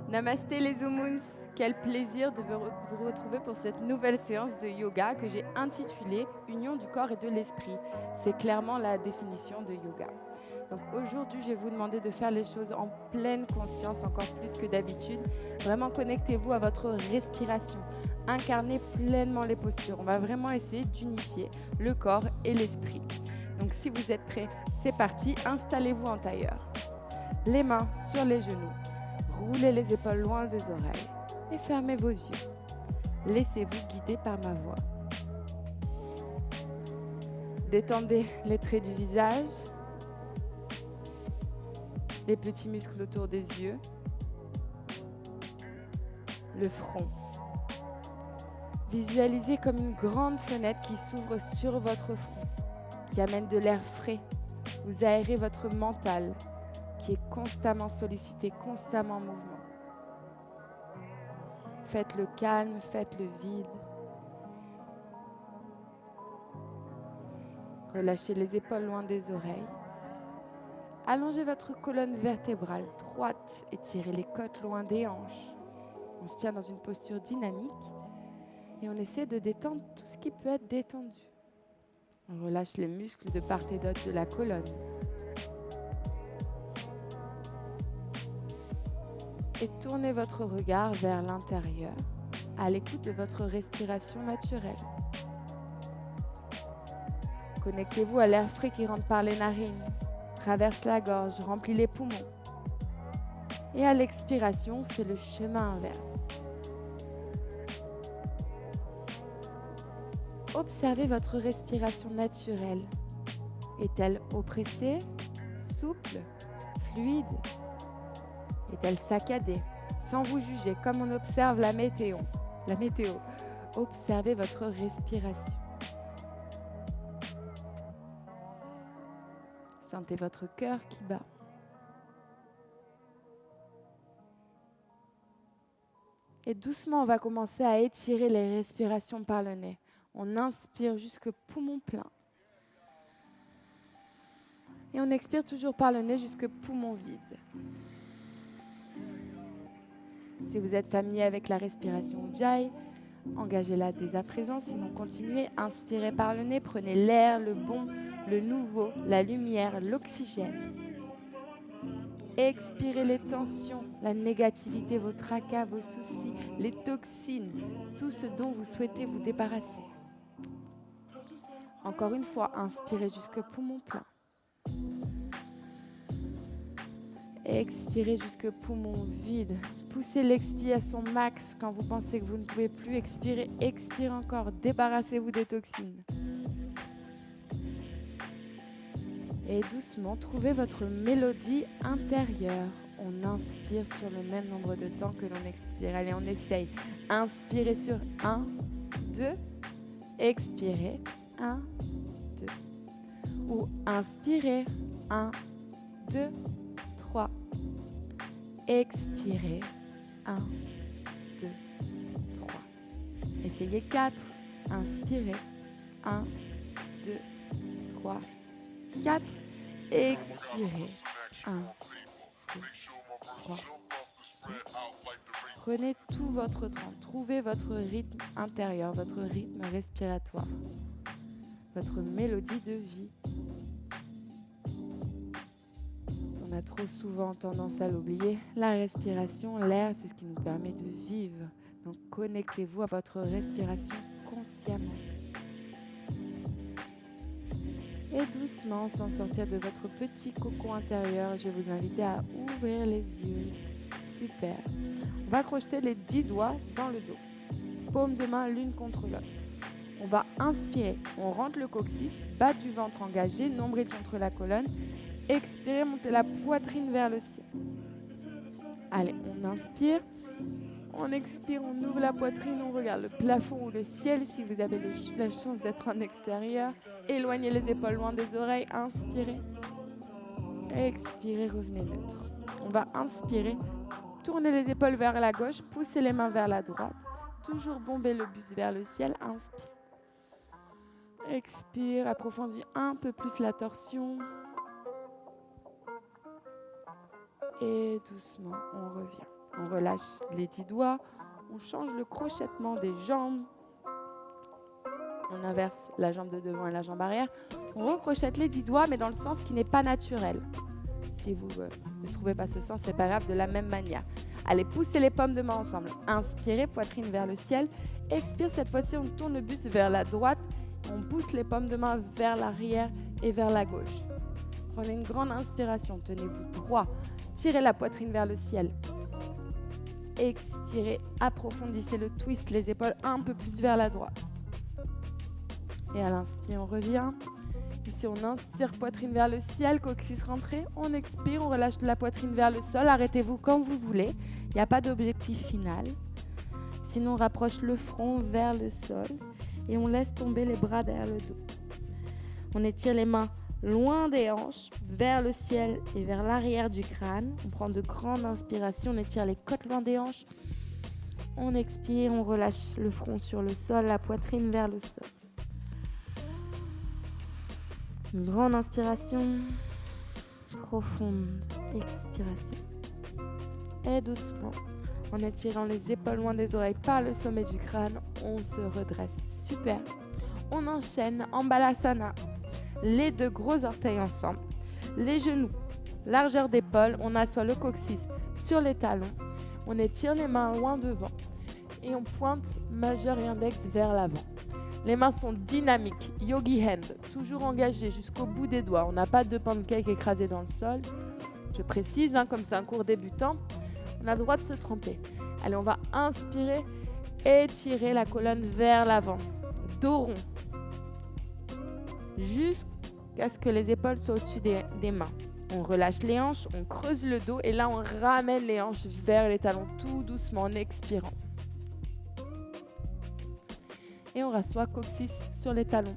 Namasté les Zoomons, quel plaisir de vous retrouver pour cette nouvelle séance de yoga que j'ai intitulée Union du corps et de l'esprit. C'est clairement la définition de yoga. Donc aujourd'hui, je vais vous demander de faire les choses en pleine conscience, encore plus que d'habitude. Vraiment, connectez-vous à votre respiration. Incarnez pleinement les postures. On va vraiment essayer d'unifier le corps et l'esprit. Donc si vous êtes prêts, c'est parti. Installez-vous en tailleur. Les mains sur les genoux. Roulez les épaules loin des oreilles et fermez vos yeux. Laissez-vous guider par ma voix. Détendez les traits du visage, les petits muscles autour des yeux, le front. Visualisez comme une grande fenêtre qui s'ouvre sur votre front, qui amène de l'air frais. Vous aérez votre mental, qui est constamment sollicité, constamment en mouvement. Faites le calme, faites le vide. Relâchez les épaules loin des oreilles. Allongez votre colonne vertébrale droite, étirez les côtes loin des hanches. On se tient dans une posture dynamique et on essaie de détendre tout ce qui peut être détendu. On relâche les muscles de part et d'autre de la colonne. Et tournez votre regard vers l'intérieur, à l'écoute de votre respiration naturelle. Connectez-vous à l'air frais qui rentre par les narines, traverse la gorge, remplit les poumons. Et à l'expiration, fait le chemin inverse. Observez votre respiration naturelle. Est-elle oppressée, souple, fluide? Est-elle saccadée? Sans vous juger, comme on observe la météo. Observez votre respiration. Sentez votre cœur qui bat. Et doucement, on va commencer à étirer les respirations par le nez. On inspire jusque poumon plein. Et on expire toujours par le nez jusque poumon vide. Si vous êtes familier avec la respiration Ujjayi, engagez-la dès à présent. Sinon, continuez. Inspirez par le nez. Prenez l'air, le bon, le nouveau, la lumière, l'oxygène. Expirez les tensions, la négativité, vos tracas, vos soucis, les toxines, tout ce dont vous souhaitez vous débarrasser. Encore une fois, inspirez jusque poumon plein. Expirez jusque poumon vide. Poussez l'expire à son max quand vous pensez que vous ne pouvez plus. Expirez, expirez encore. Débarrassez-vous des toxines. Et doucement, trouvez votre mélodie intérieure. On inspire sur le même nombre de temps que l'on expire. Allez, on essaye. Inspirez sur 1, 2. Expirez. 1, 2. Ou inspirez. 1, 2, 3. Expirez. 1, 2, 3. Essayez 4. Inspirez. 1, 2, 3, 4. Expirez. 1, 2, 3, 4. Prenez tout votre temps. Trouvez votre rythme intérieur, votre rythme respiratoire, votre mélodie de vie. On a trop souvent tendance à l'oublier. La respiration, l'air, c'est ce qui nous permet de vivre. Donc connectez-vous à votre respiration consciemment. Et doucement, sans sortir de votre petit cocon intérieur, je vais vous inviter à ouvrir les yeux. Super. On va crocheter les 10 doigts dans le dos. Paumes de main l'une contre l'autre. On va inspirer. On rentre le coccyx, bas du ventre engagé, nombril contre la colonne. Expirez, montez la poitrine vers le ciel. Allez, on inspire. On expire, on ouvre la poitrine, on regarde le plafond ou le ciel si vous avez la chance d'être en extérieur. Éloignez les épaules loin des oreilles, inspirez. Expirez, revenez neutre. On va inspirer, tournez les épaules vers la gauche, poussez les mains vers la droite. Toujours bomber le buste vers le ciel, inspire. Expire, approfondis un peu plus la torsion. Et doucement, on revient. On relâche les 10 doigts. On change le crochetement des jambes. On inverse la jambe de devant et la jambe arrière. On recrochette les 10 doigts, mais dans le sens qui n'est pas naturel. Si vous ne trouvez pas ce sens, c'est pas grave, de la même manière. Allez, poussez les paumes de main ensemble. Inspirez, poitrine vers le ciel. Expire, cette fois-ci, on tourne le buste vers la droite. On pousse les paumes de main vers l'arrière et vers la gauche. Prenez une grande inspiration, tenez-vous droit. Tirez la poitrine vers le ciel. Expirez, approfondissez le twist, les épaules un peu plus vers la droite. Et à l'inspire, on revient. Ici, on inspire, poitrine vers le ciel, coccyx rentré. On expire, on relâche la poitrine vers le sol. Arrêtez-vous quand vous voulez. Il n'y a pas d'objectif final. Sinon, on rapproche le front vers le sol et on laisse tomber les bras derrière le dos. On étire les mains loin des hanches, vers le ciel et vers l'arrière du crâne. On prend de grandes inspirations, on étire les côtes loin des hanches. On expire, on relâche le front sur le sol, la poitrine vers le sol. Une grande inspiration, profonde expiration. Et doucement, en étirant les épaules loin des oreilles par le sommet du crâne, on se redresse. Super. On enchaîne en Balasana. Les 2 gros orteils ensemble. Les genoux, largeur d'épaule. On assoit le coccyx sur les talons. On étire les mains loin devant. Et on pointe majeur et index vers l'avant. Les mains sont dynamiques, yogi hand, toujours engagées jusqu'au bout des doigts. On n'a pas de pancake écrasé dans le sol. Je précise, comme c'est un cours débutant, on a le droit de se tromper. Allez, on va inspirer, étirer la colonne vers l'avant. Dos rond, jusqu'à ce que les épaules soient au-dessus des mains. On relâche les hanches, on creuse le dos et là, on ramène les hanches vers les talons tout doucement en expirant. Et on rassoit coccyx sur les talons.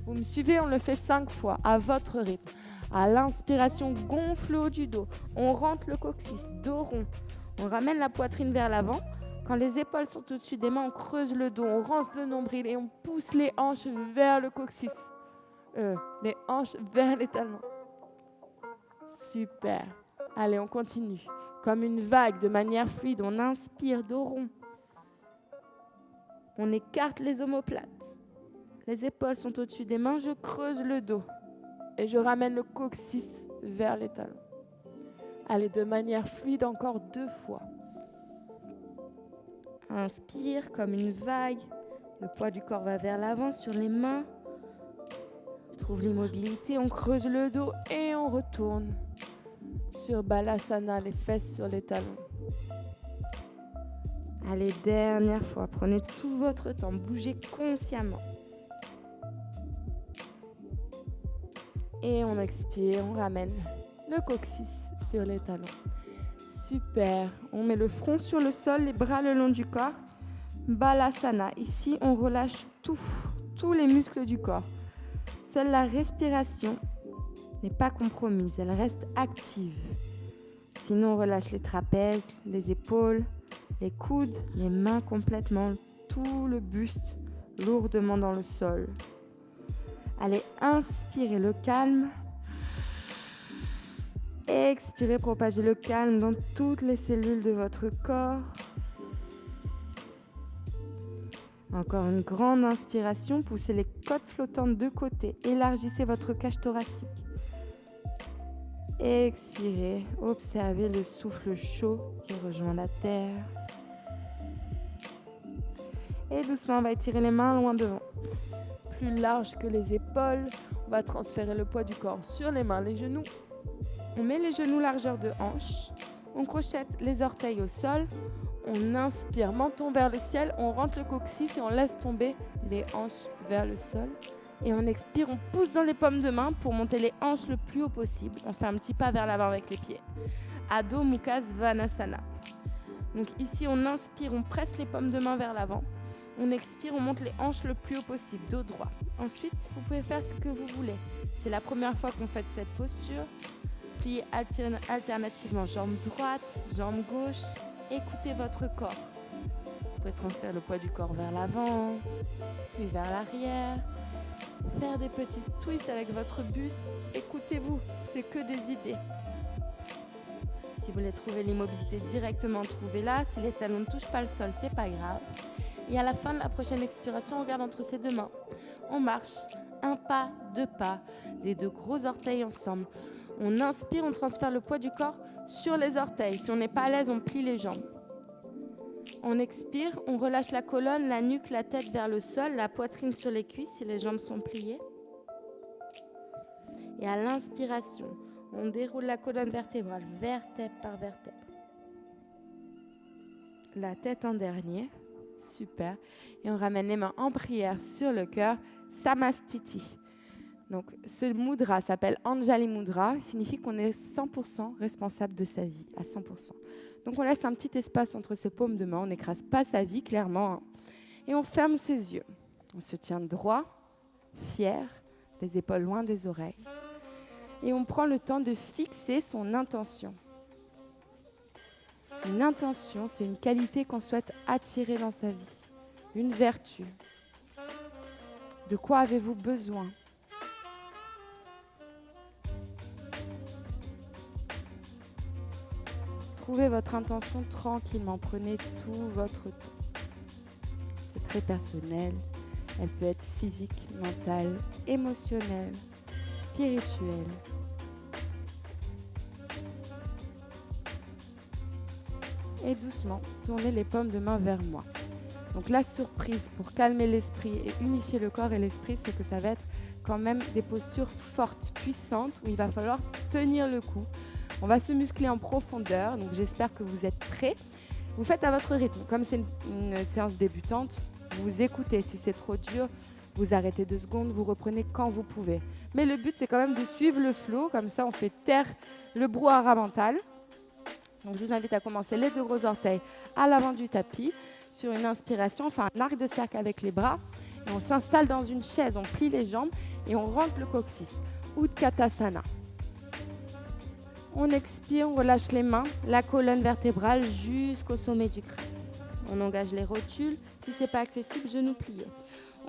Vous me suivez, on le fait 5 fois à votre rythme. À l'inspiration, gonfle le haut du dos. On rentre le coccyx, dos rond. On ramène la poitrine vers l'avant. Quand les épaules sont au-dessus des mains, on creuse le dos. On rentre le nombril et on pousse les hanches vers le coccyx. Les hanches vers les talons. Super. Allez, on continue. Comme une vague, de manière fluide, on inspire, dos rond. On écarte les omoplates. Les épaules sont au-dessus des mains. Je creuse le dos. Et je ramène le coccyx vers les talons. Allez, de manière fluide, encore 2 fois. Inspire comme une vague. Le poids du corps va vers l'avant sur les mains. On trouve l'immobilité. On creuse le dos et on retourne sur Balasana, les fesses sur les talons. Allez, dernière fois, prenez tout votre temps, bougez consciemment. Et on expire, on ramène le coccyx sur les talons. Super, on met le front sur le sol, les bras le long du corps. Balasana, ici on relâche tous les muscles du corps. Seule la respiration n'est pas compromise, elle reste active. Sinon on relâche les trapèzes, les épaules, les coudes, les mains complètement, tout le buste lourdement dans le sol. Allez, inspirez le calme. Expirez, propagez le calme dans toutes les cellules de votre corps. Encore une grande inspiration, poussez les côtes flottantes de côté, élargissez votre cage thoracique. Expirez, observez le souffle chaud qui rejoint la terre. Et doucement, on va étirer les mains loin devant. Plus large que les épaules, on va transférer le poids du corps sur les mains, les genoux. On met les genoux largeur de hanche. On crochette les orteils au sol. On inspire, menton vers le ciel. On rentre le coccyx et on laisse tomber les hanches vers le sol. Et on expire, on pousse dans les paumes de main pour monter les hanches le plus haut possible. On fait un petit pas vers l'avant avec les pieds. Adho Mukha Svanasana. Donc ici, on inspire, on presse les paumes de main vers l'avant. On expire, on monte les hanches le plus haut possible, dos droit. Ensuite, vous pouvez faire ce que vous voulez. C'est la première fois qu'on fait cette posture. Pliez alternativement jambe droite, jambe gauche. Écoutez votre corps. Vous pouvez transférer le poids du corps vers l'avant, puis vers l'arrière. Faire des petits twists avec votre buste. Écoutez-vous, c'est que des idées. Si vous voulez trouver l'immobilité directement, trouvez-la. Si les talons ne touchent pas le sol, c'est pas grave. Et à la fin de la prochaine expiration, on regarde entre ses deux mains. On marche, un pas, deux pas, les deux gros orteils ensemble. On inspire, on transfère le poids du corps sur les orteils. Si on n'est pas à l'aise, on plie les jambes. On expire, on relâche la colonne, la nuque, la tête vers le sol, la poitrine sur les cuisses si les jambes sont pliées. Et à l'inspiration, on déroule la colonne vertébrale, vertèbre par vertèbre. La tête en dernier. Super. Et on ramène les mains en prière sur le cœur, Samastiti. Donc, ce mudra s'appelle Anjali Mudra, signifie qu'on est 100% responsable de sa vie, à 100%. Donc, on laisse un petit espace entre ses paumes de main, on n'écrase pas sa vie, clairement, hein. Et on ferme ses yeux. On se tient droit, fier, les épaules loin des oreilles. Et on prend le temps de fixer son intention. Une intention, c'est une qualité qu'on souhaite attirer dans sa vie, une vertu. De quoi avez-vous besoin ? Trouvez votre intention tranquillement, prenez tout votre temps. C'est très personnel, elle peut être physique, mentale, émotionnelle, spirituelle. Et doucement, tournez les paumes de main vers moi. Donc la surprise pour calmer l'esprit et unifier le corps et l'esprit, c'est que ça va être quand même des postures fortes, puissantes, où il va falloir tenir le coup. On va se muscler en profondeur, donc j'espère que vous êtes prêts. Vous faites à votre rythme. Comme c'est une séance débutante, vous écoutez. Si c'est trop dur, vous arrêtez 2 secondes, vous reprenez quand vous pouvez. Mais le but, c'est quand même de suivre le flow, comme ça on fait taire le brouhaha mental. Donc je vous invite à commencer les 2 gros orteils à l'avant du tapis. Sur une inspiration, on fait un arc de cercle avec les bras. Et on s'installe dans une chaise, on plie les jambes et on rentre le coccyx. Utkatasana. On expire, on relâche les mains, la colonne vertébrale jusqu'au sommet du crâne. On engage les rotules. Si ce n'est pas accessible, genoux pliés.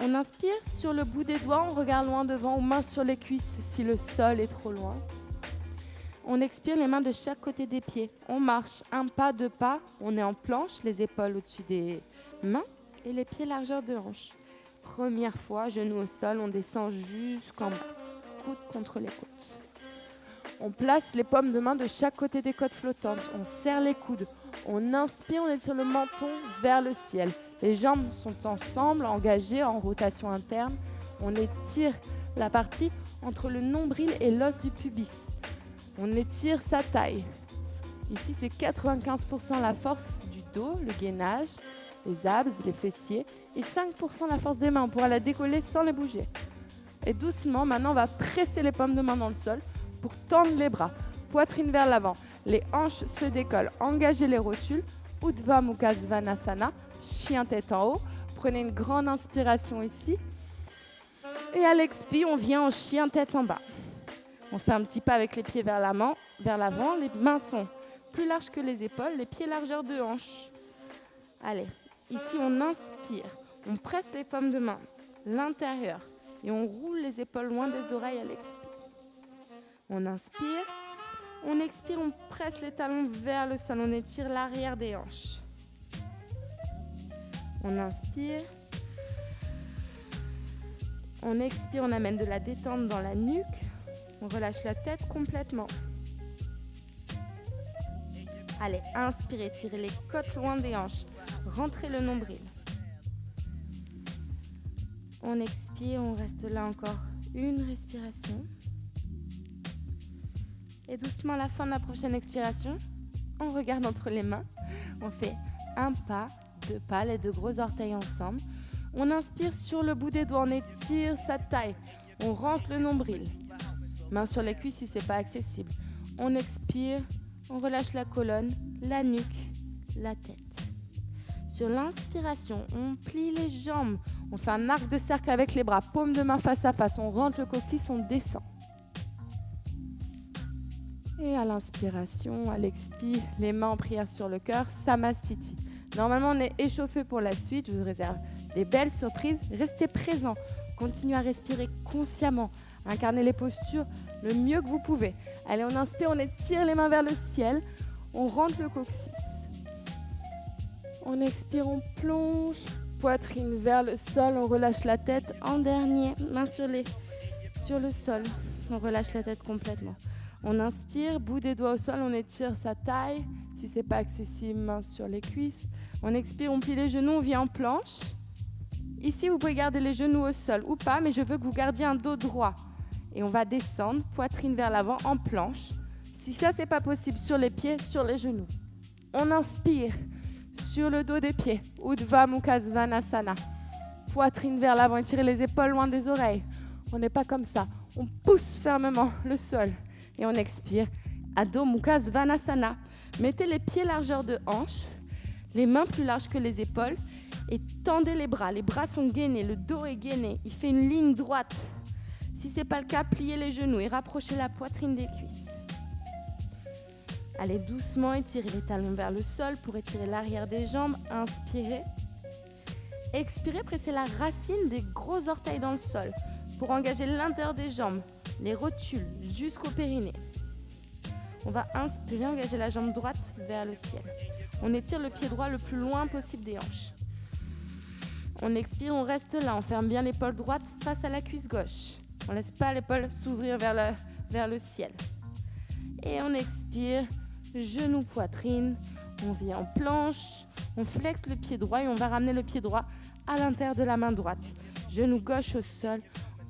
On inspire, sur le bout des doigts, on regarde loin devant, ou mains sur les cuisses si le sol est trop loin. On expire, les mains de chaque côté des pieds. On marche, un pas, 2 pas. On est en planche, les épaules au-dessus des mains et les pieds largeur de hanche. Première fois, genoux au sol, on descend jusqu'en bas. Coude contre les côtes. On place les paumes de main de chaque côté des côtes flottantes. On serre les coudes. On inspire, on étire le menton vers le ciel. Les jambes sont ensemble, engagées en rotation interne. On étire la partie entre le nombril et l'os du pubis. On étire sa taille. Ici, c'est 95% la force du dos, le gainage, les abs, les fessiers, et 5% la force des mains. On pourra la décoller sans les bouger. Et doucement, maintenant, on va presser les paumes de main dans le sol pour tendre les bras. Poitrine vers l'avant. Les hanches se décollent. Engagez les rotules. Uddhva Mukha Svanasana. Chien tête en haut. Prenez une grande inspiration ici. Et à l'expire, on vient en chien tête en bas. On fait un petit pas avec les pieds vers l'avant. Les mains sont plus larges que les épaules. Les pieds largeur de hanche. Allez, ici on inspire. On presse les paumes de main. L'intérieur. Et on roule les épaules loin des oreilles à l'expire. On inspire. On expire, on presse les talons vers le sol. On étire l'arrière des hanches. On inspire. On expire, on amène de la détente dans la nuque. On relâche la tête complètement. Allez, inspirez, tirez les côtes loin des hanches. Rentrez le nombril. On expire, on reste là encore une respiration. Et doucement, à la fin de la prochaine expiration, on regarde entre les mains. On fait un pas, 2 pas, les 2 gros orteils ensemble. On inspire sur le bout des doigts, on étire sa taille. On rentre le nombril. Main sur les cuisses si ce n'est pas accessible. On expire, on relâche la colonne, la nuque, la tête. Sur l'inspiration, on plie les jambes. On fait un arc de cercle avec les bras, paume de main face à face. On rentre le coccyx, on descend. Et à l'inspiration, à l'expire, les mains en prière sur le cœur, Samastiti. Normalement, on est échauffé pour la suite. Je vous réserve des belles surprises. Restez présents. Continuez à respirer consciemment. Incarnez les postures le mieux que vous pouvez. Allez, on inspire, on étire les mains vers le ciel. On rentre le coccyx. On expire, on plonge, poitrine vers le sol, on relâche la tête en dernier, main sur le sol. On relâche la tête complètement. On inspire, bout des doigts au sol, on étire sa taille. Si ce n'est pas accessible, main sur les cuisses. On expire, on plie les genoux, on vient en planche. Ici, vous pouvez garder les genoux au sol ou pas, mais je veux que vous gardiez un dos droit. Et on va descendre, poitrine vers l'avant, en planche. Si ça, ce n'est pas possible, sur les pieds, sur les genoux. On inspire sur le dos des pieds. Urdhva Mukha Svanasana. Poitrine vers l'avant, étirez les épaules loin des oreilles. On n'est pas comme ça. On pousse fermement le sol. Et on expire. Adho Mukha Svanasana. Mettez les pieds largeur de hanche, les mains plus larges que les épaules et tendez les bras. Les bras sont gainés, le dos est gainé. Il fait une ligne droite. Si ce n'est pas le cas, pliez les genoux et rapprochez la poitrine des cuisses. Allez doucement, étirez les talons vers le sol pour étirer l'arrière des jambes. Inspirez. Expirez, pressez la racine des gros orteils dans le sol pour engager l'intérieur des jambes, les rotules jusqu'au périnée. On va inspirer, engager la jambe droite vers le ciel. On étire le pied droit le plus loin possible des hanches. On expire, on reste là. On ferme bien l'épaule droite face à la cuisse gauche. On ne laisse pas l'épaule s'ouvrir vers le ciel. Et on expire, genou, poitrine. On vient en planche. On flexe le pied droit et on va ramener le pied droit à l'intérieur de la main droite. Genou gauche au sol.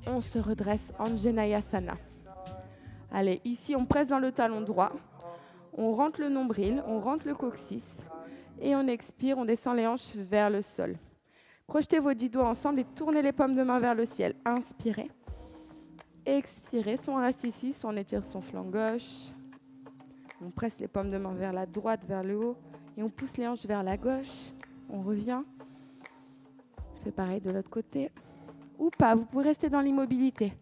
On se redresse en Anjaneyasana. Allez, ici, on presse dans le talon droit. On rentre le nombril, on rentre le coccyx. Et on expire, on descend les hanches vers le sol. Projetez vos 10 doigts ensemble et tournez les paumes de main vers le ciel. Inspirez. Expirez. Soit on reste ici, soit on étire son flanc gauche. On presse les paumes de main vers la droite, vers le haut. Et on pousse les hanches vers la gauche. On revient. On fait pareil de l'autre côté. Ou pas, vous pouvez rester dans l'immobilité.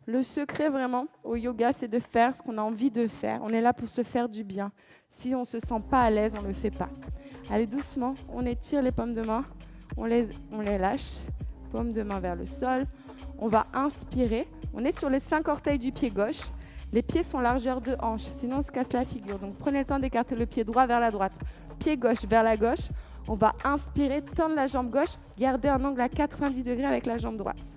Le secret vraiment au yoga, c'est de faire ce qu'on a envie de faire. On est là pour se faire du bien. Si on ne se sent pas à l'aise, on ne le fait pas. Allez doucement, on étire les paumes de main, on les lâche. Paumes de main vers le sol. On va inspirer. On est sur les 5 orteils du pied gauche. Les pieds sont largeur de hanche, sinon on se casse la figure. Donc prenez le temps d'écarter le pied droit vers la droite. Pied gauche vers la gauche. On va inspirer, tendre la jambe gauche, garder un angle à 90 degrés avec la jambe droite.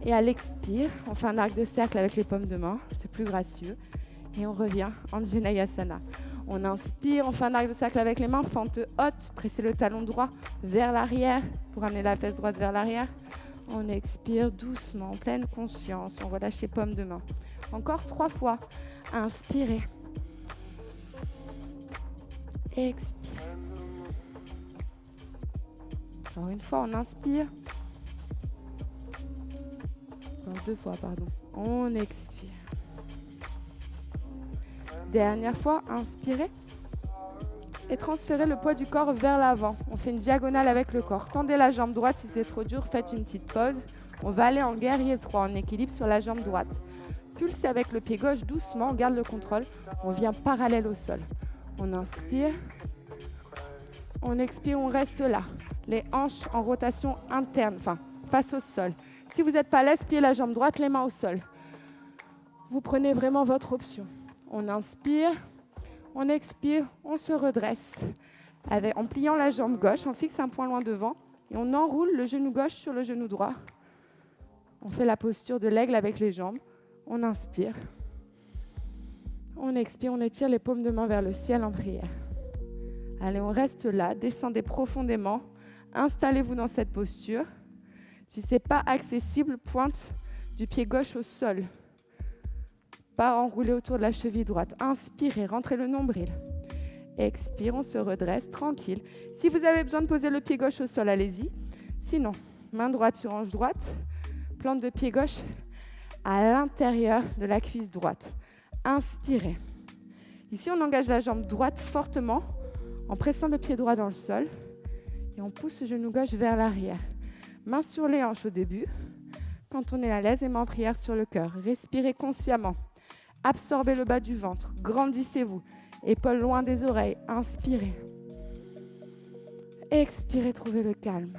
Et à l'expire, on fait un arc de cercle avec les paumes de main, c'est plus gracieux. Et on revient en Anjaneyasana. On inspire, on fait un arc de cercle avec les mains, fente haute, pressez le talon droit vers l'arrière pour amener la fesse droite vers l'arrière. On expire doucement, en pleine conscience, on relâche les paumes de main. Encore 3 fois. Inspirez. Expire. Encore une fois, on inspire. Encore 2 fois, pardon. On expire. Dernière fois, inspirez. Et transférez le poids du corps vers l'avant. On fait une diagonale avec le corps. Tendez la jambe droite si c'est trop dur, faites une petite pause. On va aller en guerrier 3, en équilibre sur la jambe droite. Pulsez avec le pied gauche doucement, on garde le contrôle. On vient parallèle au sol. On inspire. On expire, on reste là. Les hanches en rotation interne, face au sol. Si vous n'êtes pas à l'aise, pliez la jambe droite, les mains au sol. Vous prenez vraiment votre option. On inspire, on expire, on se redresse. En pliant la jambe gauche, on fixe un point loin devant et on enroule le genou gauche sur le genou droit. On fait la posture de l'aigle avec les jambes. On inspire. On expire, on étire les paumes de main vers le ciel en prière. Allez, on reste là, descendez profondément. Installez-vous dans cette posture. Si ce n'est pas accessible, pointe du pied gauche au sol. Pas enroulé autour de la cheville droite. Inspirez, rentrez le nombril. Expire, on se redresse, tranquille. Si vous avez besoin de poser le pied gauche au sol, allez-y. Sinon, main droite sur hanche droite, plante de pied gauche à l'intérieur de la cuisse droite. Inspirez. Ici, on engage la jambe droite fortement en pressant le pied droit dans le sol et on pousse le genou gauche vers l'arrière. Main sur les hanches au début. Quand on est à l'aise, et main en prière sur le cœur. Respirez consciemment. Absorbez le bas du ventre. Grandissez-vous. Épaules loin des oreilles. Inspirez. Expirez, trouvez le calme.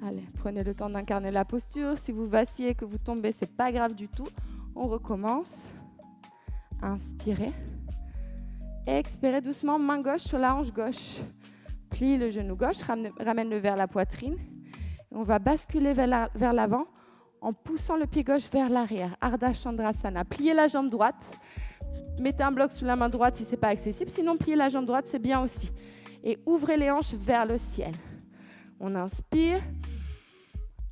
Allez, prenez le temps d'incarner la posture. Si vous vacillez, que vous tombez, c'est pas grave du tout. On recommence. Inspirez. Expirez doucement, main gauche sur la hanche gauche. Plie le genou gauche, ramène-le vers la poitrine. Et on va basculer vers l'avant en poussant le pied gauche vers l'arrière. Ardha Chandrasana. Pliez la jambe droite. Mettez un bloc sous la main droite si ce n'est pas accessible. Sinon, pliez la jambe droite, c'est bien aussi. Et ouvrez les hanches vers le ciel. On inspire.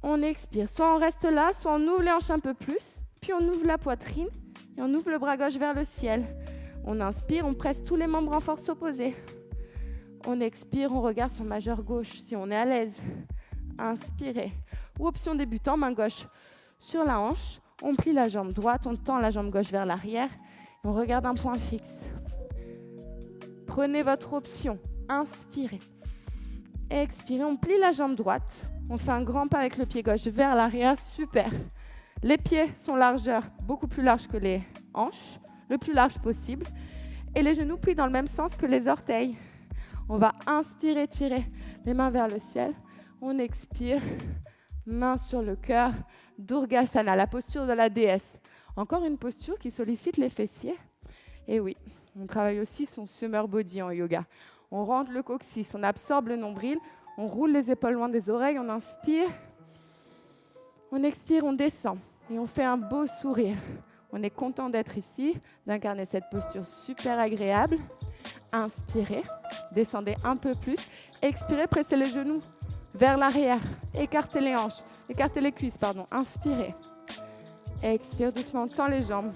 On expire. Soit on reste là, soit on ouvre les hanches un peu plus. Puis on ouvre la poitrine et on ouvre le bras gauche vers le ciel. On inspire, on presse tous les membres en force opposée. On expire, on regarde son majeur gauche si on est à l'aise. Inspirez. Ou option débutant, main gauche sur la hanche. On plie la jambe droite, on tend la jambe gauche vers l'arrière. Et on regarde un point fixe. Prenez votre option. Inspirez. Expirez, on plie la jambe droite. On fait un grand pas avec le pied gauche vers l'arrière. Super. Les pieds sont beaucoup plus larges que les hanches, le plus large possible. Et les genoux plient dans le même sens que les orteils. On va inspirer, tirer les mains vers le ciel. On expire, main sur le cœur. Durgasana, la posture de la déesse. Encore une posture qui sollicite les fessiers. Et oui, on travaille aussi son summer body en yoga. On rentre le coccyx, on absorbe le nombril, on roule les épaules loin des oreilles, on inspire. On expire, on descend et on fait un beau sourire. On est content d'être ici, d'incarner cette posture super agréable. Inspirez, descendez un peu plus. Expirez, pressez les genoux vers l'arrière. Écartez les hanches, écartez les cuisses, pardon. Inspirez. Expire doucement, on tend les jambes.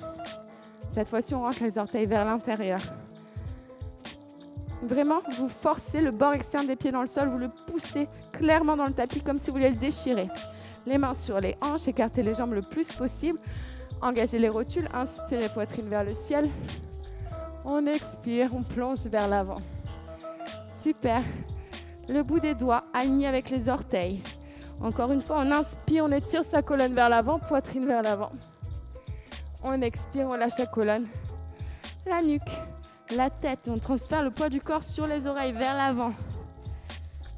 Cette fois-ci, on rentre les orteils vers l'intérieur. Vraiment, vous forcez le bord externe des pieds dans le sol, vous le poussez clairement dans le tapis comme si vous vouliez le déchirer. Les mains sur les hanches, écartez les jambes le plus possible. Engagez les rotules, inspirez, poitrine vers le ciel. On expire, on plonge vers l'avant. Super. Le bout des doigts aligné avec les orteils. Encore une fois, on inspire, on étire sa colonne vers l'avant, poitrine vers l'avant. On expire, on lâche la colonne, la nuque, la tête. On transfère le poids du corps sur les oreilles vers l'avant.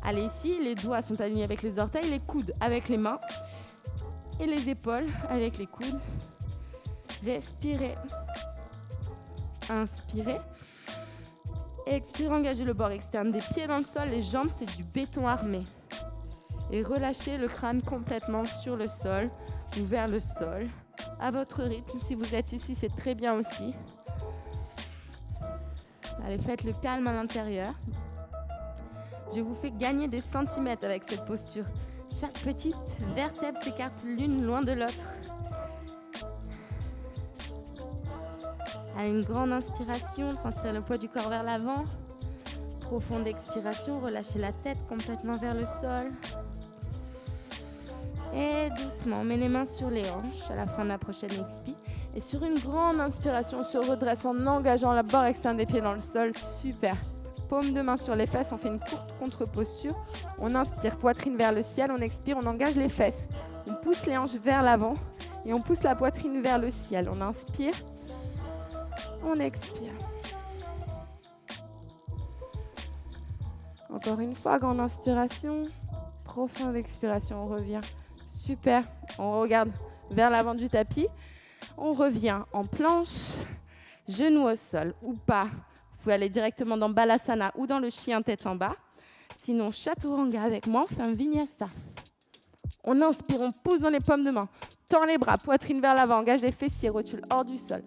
Allez, ici, les doigts sont alignés avec les orteils, les coudes avec les mains et les épaules avec les coudes. Respirez. Inspirez. Expirez, engagez le bord externe des pieds dans le sol. Les jambes, c'est du béton armé. Et relâchez le crâne complètement sur le sol ou vers le sol. À votre rythme, si vous êtes ici, c'est très bien aussi. Allez, faites le calme à l'intérieur. Je vous fais gagner des centimètres avec cette posture. Chaque petite vertèbre s'écarte l'une loin de l'autre. Allez, une grande inspiration, transférez le poids du corps vers l'avant. Profonde expiration, relâchez la tête complètement vers le sol. Et doucement, on met les mains sur les hanches à la fin de la prochaine expi. Et sur une grande inspiration, on se redresse en engageant la barre externe des pieds dans le sol. Super. Paume de main sur les fesses, on fait une courte contre-posture. On inspire, poitrine vers le ciel. On expire, on engage les fesses. On pousse les hanches vers l'avant et on pousse la poitrine vers le ciel. On inspire, on expire. Encore une fois, grande inspiration, profonde expiration, on revient. Super, on regarde vers l'avant du tapis. On revient en planche, genoux au sol ou pas. Vous pouvez aller directement dans Balasana ou dans le chien tête en bas. Sinon, Chaturanga avec moi, on fait un Vinyasa. On inspire, on pousse dans les paumes de main. Tend les bras, poitrine vers l'avant, engage les fessiers, rotule hors du sol.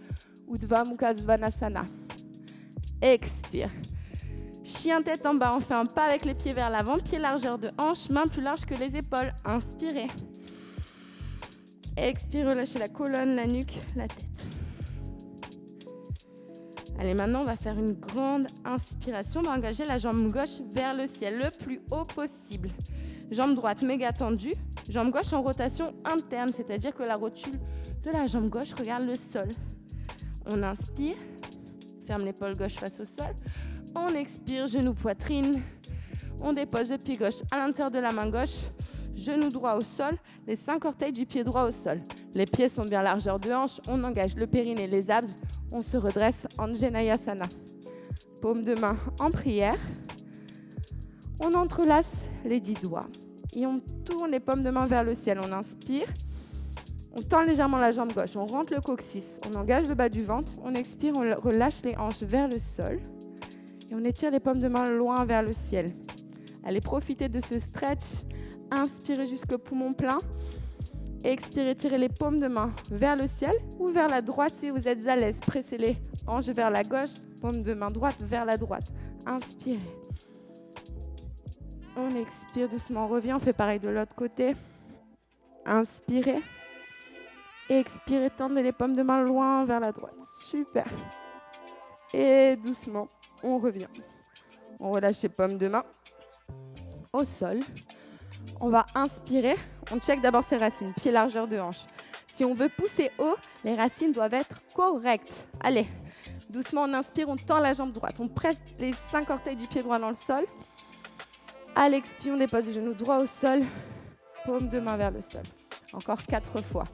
Uddhva Mukha Svanasana. Expire. Chien tête en bas, on fait un pas avec les pieds vers l'avant, pied largeur de hanche, main plus large que les épaules. Inspirez. Expire, relâchez la colonne, la nuque, la tête. Allez, maintenant, on va faire une grande inspiration. On va engager la jambe gauche vers le ciel, le plus haut possible. Jambe droite méga tendue, jambe gauche en rotation interne, c'est-à-dire que la rotule de la jambe gauche regarde le sol. On inspire, ferme l'épaule gauche face au sol. On expire, genou poitrine. On dépose le pied gauche à l'intérieur de la main gauche. Genou droit au sol, les 5 orteils du pied droit au sol. Les pieds sont bien largeur de hanche, on engage le périnée, les abdos, on se redresse en Anjaneyasana. Paume de main en prière. On entrelace les 10 doigts et on tourne les paumes de main vers le ciel. On inspire, On tend légèrement la jambe gauche, on rentre le coccyx, on engage le bas du ventre, on expire, on relâche les hanches vers le sol et on étire les paumes de main loin vers le ciel. Allez, profitez de ce stretch. Inspirez jusqu'au poumon plein. Expirez, tirez les paumes de main vers le ciel ou vers la droite si vous êtes à l'aise. Pressez les hanches vers la gauche, paume de main droite vers la droite. Inspirez. On expire doucement, on revient, on fait pareil de l'autre côté. Inspirez. Expirez, tendez les paumes de main loin vers la droite. Super. Et doucement, on revient. On relâche les paumes de main au sol. On va inspirer. On check d'abord ses racines, pied largeur de hanche. Si on veut pousser haut, les racines doivent être correctes. Allez, doucement, on inspire, on tend la jambe droite. On presse les 5 orteils du pied droit dans le sol. À l'expire, on dépose le genou droit au sol. Paume de main vers le sol. Encore 4 fois.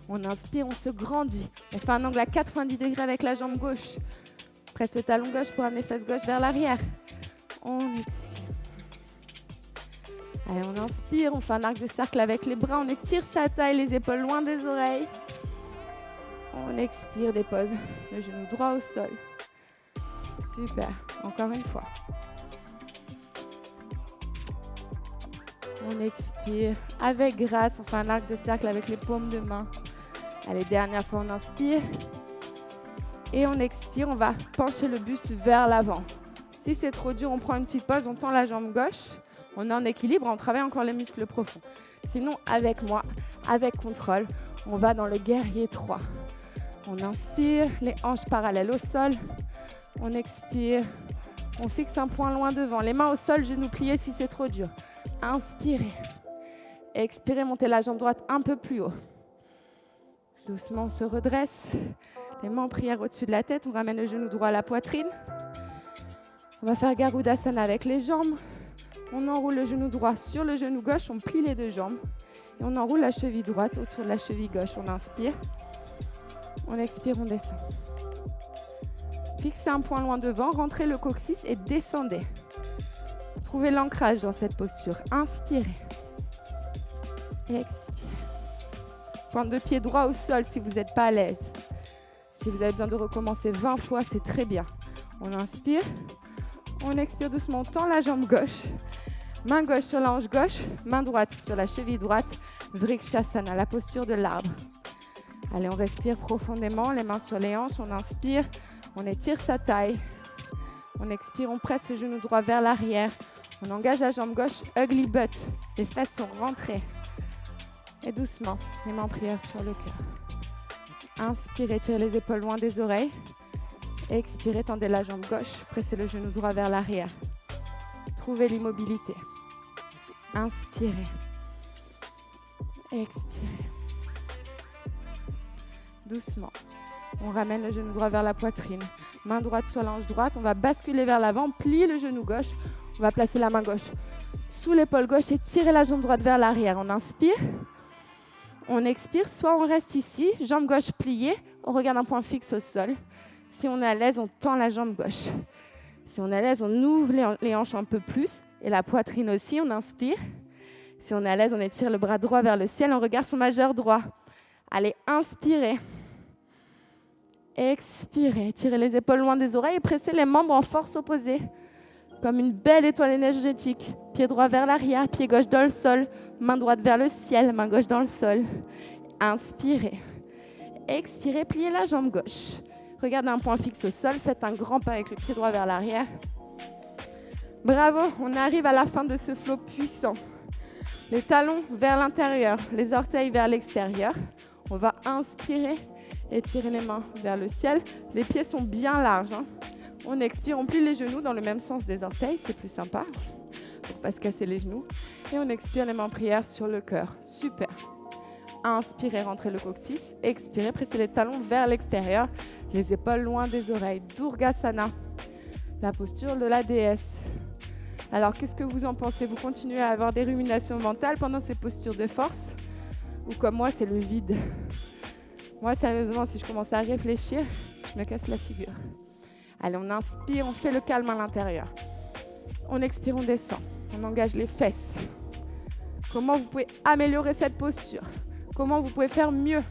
On inspire, on se grandit. On fait un angle à 90 degrés avec la jambe gauche. Presse le talon gauche pour amener fesse gauche vers l'arrière. On expire. Allez, on inspire, on fait un arc de cercle avec les bras. On étire sa taille, les épaules loin des oreilles. On expire, dépose le genou droit au sol. Super. Encore une fois. On expire avec grâce, on fait un arc de cercle avec les paumes de main. Allez, dernière fois, on inspire. Et on expire, on va pencher le buste vers l'avant. Si c'est trop dur, on prend une petite pause, on tend la jambe gauche. On est en équilibre, on travaille encore les muscles profonds. Sinon, avec moi, avec contrôle, on va dans le guerrier 3. On inspire, les hanches parallèles au sol. On expire, on fixe un point loin devant. Les mains au sol, genoux pliés si c'est trop dur. Inspirez. Expirez, montez la jambe droite un peu plus haut. Doucement, on se redresse. Les mains en prière au-dessus de la tête. On ramène le genou droit à la poitrine. On va faire Garudasana avec les jambes. On enroule le genou droit sur le genou gauche. On plie les deux jambes. Et on enroule la cheville droite autour de la cheville gauche. On inspire. On expire, on descend. Fixez un point loin devant. Rentrez le coccyx et descendez. Trouvez l'ancrage dans cette posture. Inspirez. Expirez. Pointe de pied droit au sol si vous n'êtes pas à l'aise. Si vous avez besoin de recommencer 20 fois, c'est très bien. On inspire. On expire doucement. On tend la jambe gauche. Main gauche sur la hanche gauche. Main droite sur la cheville droite. Vrikshasana, la posture de l'arbre. Allez, on respire profondément. Les mains sur les hanches. On inspire. On étire sa taille. On expire. On presse le genou droit vers l'arrière. On engage la jambe gauche, ugly butt. Les fesses sont rentrées. Et doucement, les mains en prière sur le cœur. Inspirez, tirez les épaules loin des oreilles. Expirez, tendez la jambe gauche. Pressez le genou droit vers l'arrière. Trouvez l'immobilité. Inspirez. Expirez. Doucement. On ramène le genou droit vers la poitrine. Main droite sur la hanche droite. On va basculer vers l'avant. Plie le genou gauche. On va placer la main gauche sous l'épaule gauche et tirer la jambe droite vers l'arrière. On inspire. On expire. Soit on reste ici, jambe gauche pliée. On regarde un point fixe au sol. Si on est à l'aise, on tend la jambe gauche. Si on est à l'aise, on ouvre les hanches un peu plus. Et la poitrine aussi, on inspire. Si on est à l'aise, on étire le bras droit vers le ciel. On regarde son majeur droit. Allez, inspirez. Expirez. Tirez les épaules loin des oreilles et pressez les membres en force opposée. Comme une belle étoile énergétique. Pied droit vers l'arrière, pied gauche dans le sol. Main droite vers le ciel, main gauche dans le sol. Inspirez. Expirez, pliez la jambe gauche. Regardez un point fixe au sol. Faites un grand pas avec le pied droit vers l'arrière. Bravo, on arrive à la fin de ce flow puissant. Les talons vers l'intérieur, les orteils vers l'extérieur. On va inspirer et tirer les mains vers le ciel. Les pieds sont bien larges. On expire, on plie les genoux dans le même sens des orteils, c'est plus sympa pour ne pas se casser les genoux. Et on expire les mains en prière sur le cœur. Super. Inspirez, rentrez le coccyx. Expirez, pressez les talons vers l'extérieur, les épaules loin des oreilles. Durgasana, la posture de la déesse. Alors, qu'est-ce que vous en pensez? Vous continuez à avoir des ruminations mentales pendant ces postures de force? Ou comme moi, c'est le vide? Moi, sérieusement, si je commence à réfléchir, je me casse la figure. Allez, on inspire, on fait le calme à l'intérieur. On expire, on descend. On engage les fesses. Comment vous pouvez améliorer cette posture? Comment vous pouvez faire mieux?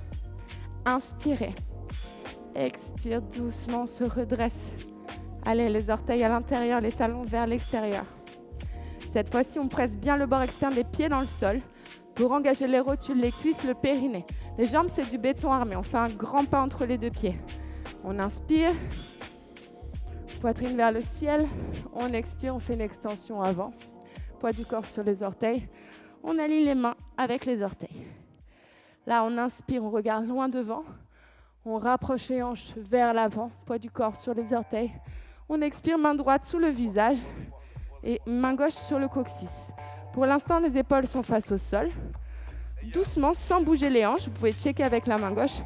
Inspirez. Expire doucement, on se redresse. Allez, les orteils à l'intérieur, les talons vers l'extérieur. Cette fois-ci, on presse bien le bord externe des pieds dans le sol pour engager les rotules, les cuisses, le périnée. Les jambes, c'est du béton armé. On fait un grand pas entre les deux pieds. On inspire. Poitrine vers le ciel. On expire, on fait une extension avant. Poids du corps sur les orteils. On aligne les mains avec les orteils. Là, on inspire, on regarde loin devant. On rapproche les hanches vers l'avant. Poids du corps sur les orteils. On expire, main droite sous le visage et main gauche sur le coccyx. Pour l'instant, les épaules sont face au sol. Doucement, sans bouger les hanches, vous pouvez checker avec la main gauche.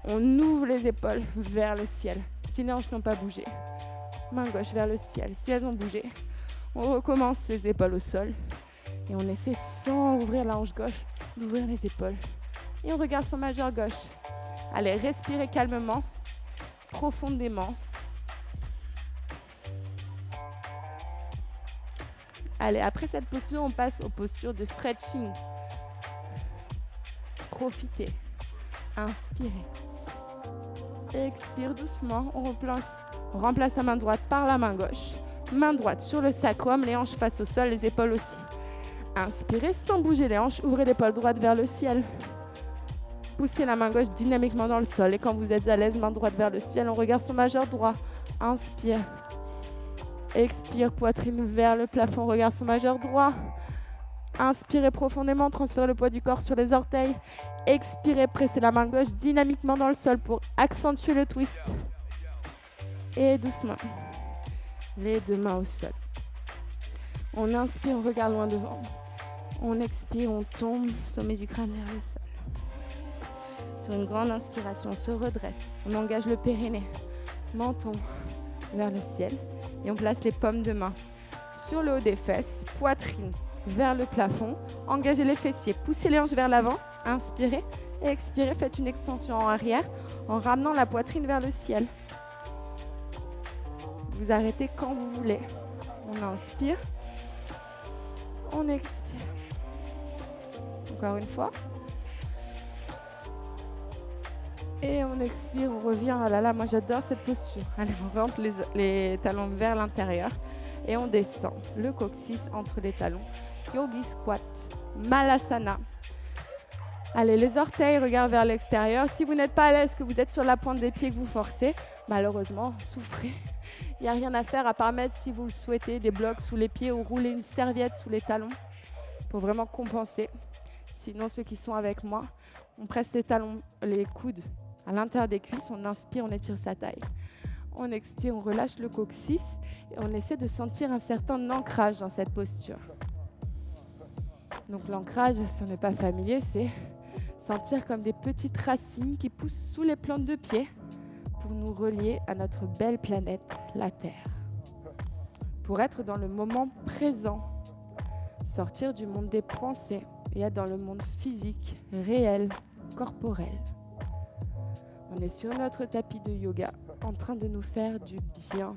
On ouvre les épaules vers le ciel. Si les hanches n'ont pas bougé, main gauche vers le ciel. Si elles ont bougé, on recommence les épaules au sol. Et on essaie, sans ouvrir la hanche gauche, d'ouvrir les épaules. Et on regarde son majeur gauche. Allez, respirez calmement, profondément. Allez, après cette posture, on passe aux postures de stretching. Profitez. Inspirez. Expire doucement. On remplace la main droite par la main gauche. Main droite sur le sacrum, les hanches face au sol, les épaules aussi. Inspirez sans bouger les hanches. Ouvrez l'épaule droite vers le ciel. Poussez la main gauche dynamiquement dans le sol. Et quand vous êtes à l'aise, main droite vers le ciel, on regarde son majeur droit. Inspire. Expire, poitrine vers le plafond, regarde son majeur droit. Inspirez profondément, transférez le poids du corps sur les orteils. Expirez, pressez la main gauche dynamiquement dans le sol pour accentuer le twist. Et doucement, les deux mains au sol. On inspire, on regarde loin devant. On expire, on tombe, sommet du crâne vers le sol. Sur une grande inspiration, on se redresse. On engage le périnée, menton vers le ciel. Et on place les paumes de main sur le haut des fesses, poitrine vers le plafond. Engagez les fessiers, poussez les hanches vers l'avant. Inspirez et expirez. Faites une extension en arrière en ramenant la poitrine vers le ciel. Vous arrêtez quand vous voulez. On inspire. On expire. Encore une fois. Et on expire, on revient. Ah là là, moi j'adore cette posture. Allez, on rentre les talons vers l'intérieur et on descend le coccyx entre les talons. Yogi squat, Malasana. Allez, les orteils regardent vers l'extérieur. Si vous n'êtes pas à l'aise, que vous êtes sur la pointe des pieds, que vous forcez, malheureusement, souffrez. Il n'y a rien à faire à part mettre, si vous le souhaitez, des blocs sous les pieds ou rouler une serviette sous les talons pour vraiment compenser. Sinon, ceux qui sont avec moi, on presse les talons, les coudes à l'intérieur des cuisses, on inspire, on étire sa taille. On expire, on relâche le coccyx et on essaie de sentir un certain ancrage dans cette posture. Donc l'ancrage, si on n'est pas familier, c'est sentir comme des petites racines qui poussent sous les plantes de pied pour nous relier à notre belle planète, la Terre. Pour être dans le moment présent, sortir du monde des pensées et être dans le monde physique, réel, corporel. On est sur notre tapis de yoga, en train de nous faire du bien.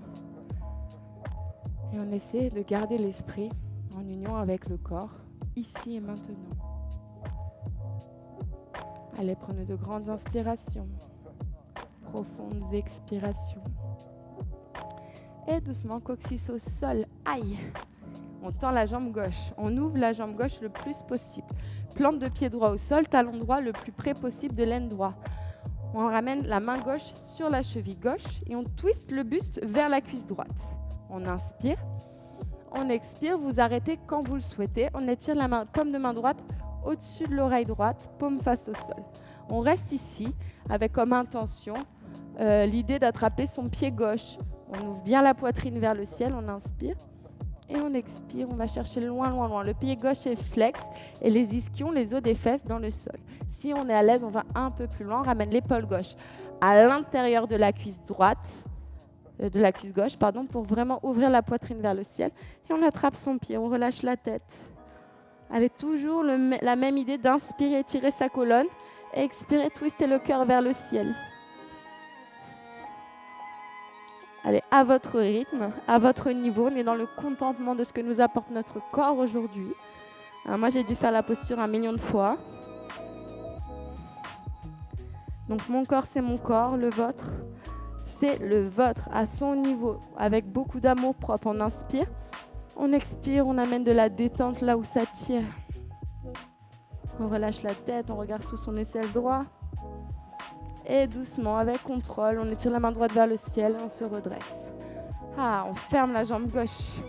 Et on essaie de garder l'esprit en union avec le corps, ici et maintenant. Allez, prenez de grandes inspirations, profondes expirations. Et doucement, coccyx au sol. Aïe! On tend la jambe gauche. On ouvre la jambe gauche le plus possible. Plante de pied droit au sol, talon droit le plus près possible de l'aine droit. On ramène la main gauche sur la cheville gauche et on twiste le buste vers la cuisse droite. On inspire, on expire, vous arrêtez quand vous le souhaitez. On étire la paume de main droite au-dessus de l'oreille droite, paume face au sol. On reste ici avec comme intention l'idée d'attraper son pied gauche. On ouvre bien la poitrine vers le ciel, on inspire. Et on expire, on va chercher loin, loin, loin. Le pied gauche est flex et les ischions, les os des fesses dans le sol. Si on est à l'aise, on va un peu plus loin. On ramène l'épaule gauche à l'intérieur de la cuisse droite, de la cuisse gauche, pour vraiment ouvrir la poitrine vers le ciel. Et on attrape son pied, on relâche la tête. Allez, toujours la même idée d'inspirer, tirer sa colonne. Et expirer, twister le cœur vers le ciel. Allez, à votre rythme, à votre niveau, on est dans le contentement de ce que nous apporte notre corps aujourd'hui. Moi, j'ai dû faire la posture 1 million de fois. Donc mon corps, c'est mon corps, le vôtre, c'est le vôtre à son niveau, avec beaucoup d'amour propre. On inspire, on expire, on amène de la détente là où ça tire. On relâche la tête, on regarde sous son aisselle droit. Et doucement, avec contrôle, on étire la main droite vers le ciel et on se redresse. On ferme la jambe gauche.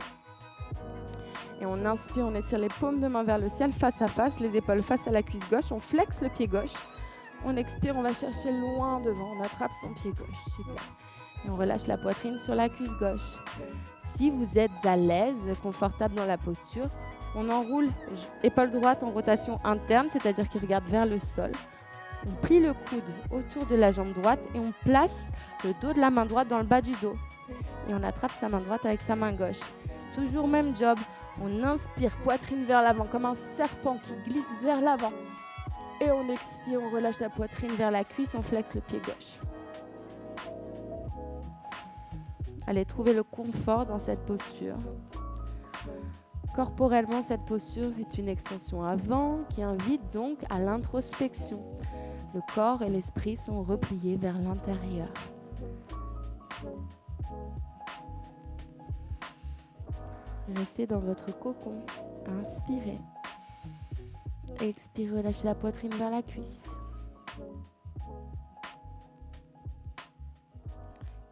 Et on inspire, on étire les paumes de main vers le ciel, face à face, les épaules face à la cuisse gauche. On flexe le pied gauche. On expire, on va chercher loin devant. On attrape son pied gauche. Super. Et on relâche la poitrine sur la cuisse gauche. Si vous êtes à l'aise, confortable dans la posture, on enroule épaule droite en rotation interne, c'est-à-dire qu'il regarde vers le sol. On plie le coude autour de la jambe droite et on place le dos de la main droite dans le bas du dos. Et on attrape sa main droite avec sa main gauche. Toujours même job. On inspire, poitrine vers l'avant, comme un serpent qui glisse vers l'avant. Et on expire, on relâche la poitrine vers la cuisse, on flexe le pied gauche. Allez, trouvez le confort dans cette posture. Corporellement, cette posture est une extension avant qui invite donc à l'introspection. Le corps et l'esprit sont repliés vers l'intérieur. Restez dans votre cocon. Inspirez. Expirez, relâchez la poitrine vers la cuisse.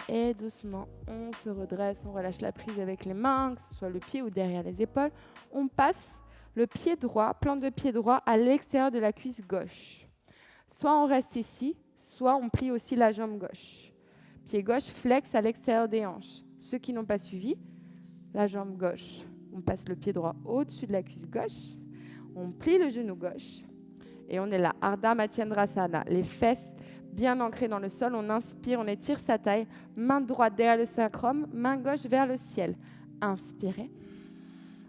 Et doucement, on se redresse, on relâche la prise avec les mains, que ce soit le pied ou derrière les épaules. On passe le pied droit, plante de pied droit à l'extérieur de la cuisse gauche. Soit on reste ici, soit on plie aussi la jambe gauche. Pied gauche flex à l'extérieur des hanches. Ceux qui n'ont pas suivi, la jambe gauche. On passe le pied droit au-dessus de la cuisse gauche. On plie le genou gauche. Et on est là, Ardha Matsyendrasana. Les fesses bien ancrées dans le sol. On inspire, on étire sa taille. Main droite derrière le sacrum, main gauche vers le ciel. Inspirez.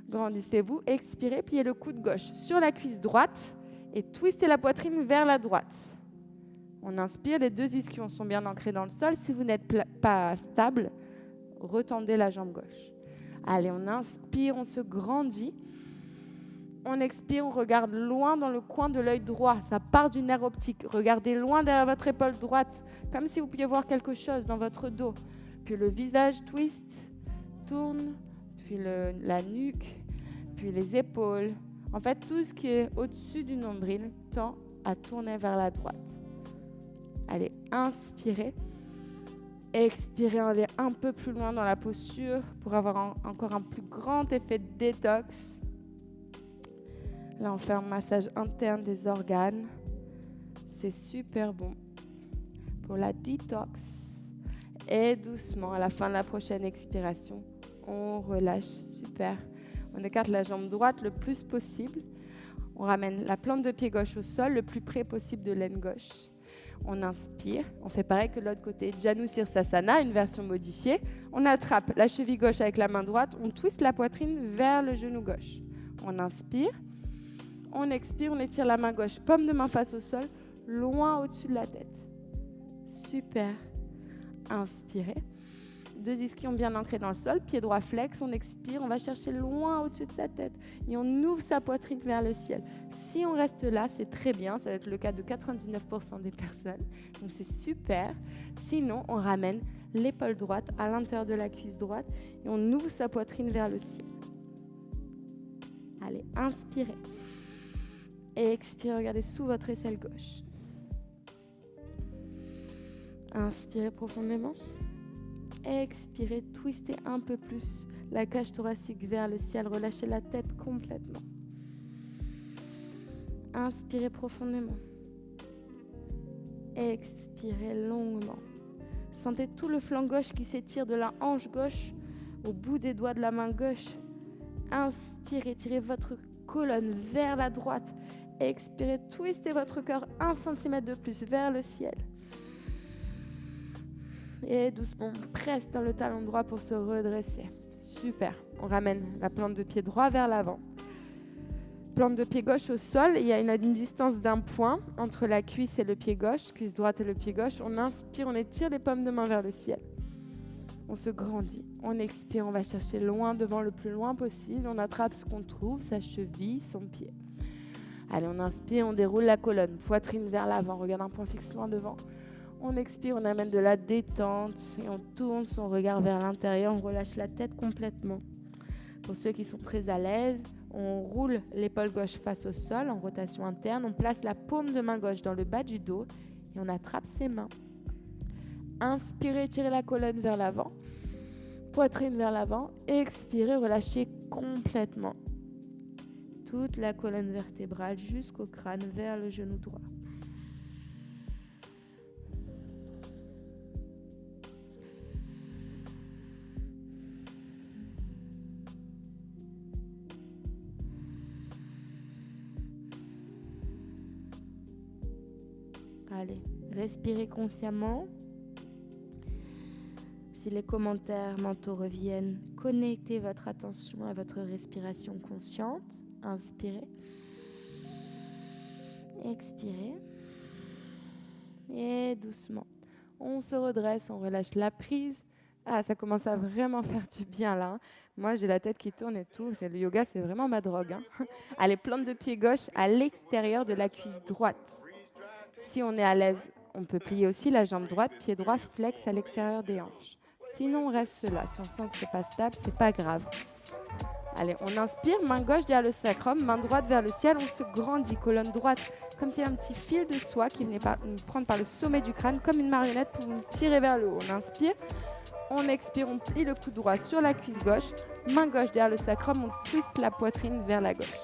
Grandissez-vous. Expirez, pliez le coude gauche sur la cuisse droite et twistez la poitrine vers la droite. On inspire, les deux ischions sont bien ancrés dans le sol. Si vous n'êtes pas stable, retendez la jambe gauche. Allez, on inspire, on se grandit. On expire, on regarde loin dans le coin de l'œil droit. Ça part du nerf optique. Regardez loin derrière votre épaule droite, comme si vous pouviez voir quelque chose dans votre dos. Puis le visage twist, tourne, puis la nuque, puis les épaules. En fait, tout ce qui est au-dessus du nombril tend à tourner vers la droite. Allez, inspirez. Expirez, allez un peu plus loin dans la posture pour avoir encore un plus grand effet de détox. Là, on fait un massage interne des organes. C'est super bon pour la détox. Et doucement, à la fin de la prochaine expiration, on relâche. Super. On écarte la jambe droite le plus possible. On ramène la plante de pied gauche au sol le plus près possible de l'aine gauche. On inspire. On fait pareil que de l'autre côté. Janu Sirsasana, une version modifiée. On attrape la cheville gauche avec la main droite. On twiste la poitrine vers le genou gauche. On inspire. On expire, on étire la main gauche, paume de main face au sol, loin au-dessus de la tête. Super. Inspirez. Deux ischions bien ancrés dans le sol, pied droit flex, on expire, on va chercher loin au-dessus de sa tête et on ouvre sa poitrine vers le ciel. Si on reste là, c'est très bien, ça va être le cas de 99% des personnes, donc c'est super. Sinon, on ramène l'épaule droite à l'intérieur de la cuisse droite et on ouvre sa poitrine vers le ciel. Allez, inspirez. Et expirez, regardez sous votre aisselle gauche. Inspirez profondément. Expirez, twistez un peu plus la cage thoracique vers le ciel. Relâchez la tête complètement. Inspirez profondément. Expirez longuement. Sentez tout le flanc gauche qui s'étire de la hanche gauche au bout des doigts de la main gauche. Inspirez, tirez votre colonne vers la droite. Expirez, twistez votre cœur 1 cm de plus vers le ciel. Et doucement, on presse dans le talon droit pour se redresser. Super. On ramène la plante de pied droit vers l'avant. Plante de pied gauche au sol. Il y a une distance d'1 point entre la cuisse et le pied gauche. Cuisse droite et le pied gauche. On inspire, on étire les paumes de main vers le ciel. On se grandit. On expire, on va chercher loin devant, le plus loin possible. On attrape ce qu'on trouve, sa cheville, son pied. Allez, on inspire, on déroule la colonne, poitrine vers l'avant, regarde un point fixe loin devant. On expire, on amène de la détente et on tourne son regard vers l'intérieur, on relâche la tête complètement. Pour ceux qui sont très à l'aise, on roule l'épaule gauche face au sol en rotation interne, on place la paume de main gauche dans le bas du dos et on attrape ses mains. Inspirez, tirez la colonne vers l'avant, poitrine vers l'avant, expirez, relâchez complètement. Toute la colonne vertébrale jusqu'au crâne vers le genou droit. Allez, respirez consciemment. Si les commentaires mentaux reviennent, connectez votre attention à votre respiration consciente. Inspirez. Expirez. Et doucement, on se redresse, on relâche la prise. Ah, ça commence à vraiment faire du bien là. Moi, j'ai la tête qui tourne et tout. Le yoga, c'est vraiment ma drogue. Allez, plante de pied gauche à l'extérieur de la cuisse droite. Si on est à l'aise, on peut plier aussi la jambe droite, pied droit flex à l'extérieur des hanches. Sinon, on reste là. Si on sent que c'est pas stable, c'est pas grave. Allez, on inspire, main gauche derrière le sacrum, main droite vers le ciel, on se grandit, colonne droite, comme s'il y a un petit fil de soie qui venait nous prendre par le sommet du crâne, comme une marionnette pour nous tirer vers le haut. On inspire, on expire, on plie le coude droit sur la cuisse gauche, main gauche derrière le sacrum, on twiste la poitrine vers la gauche.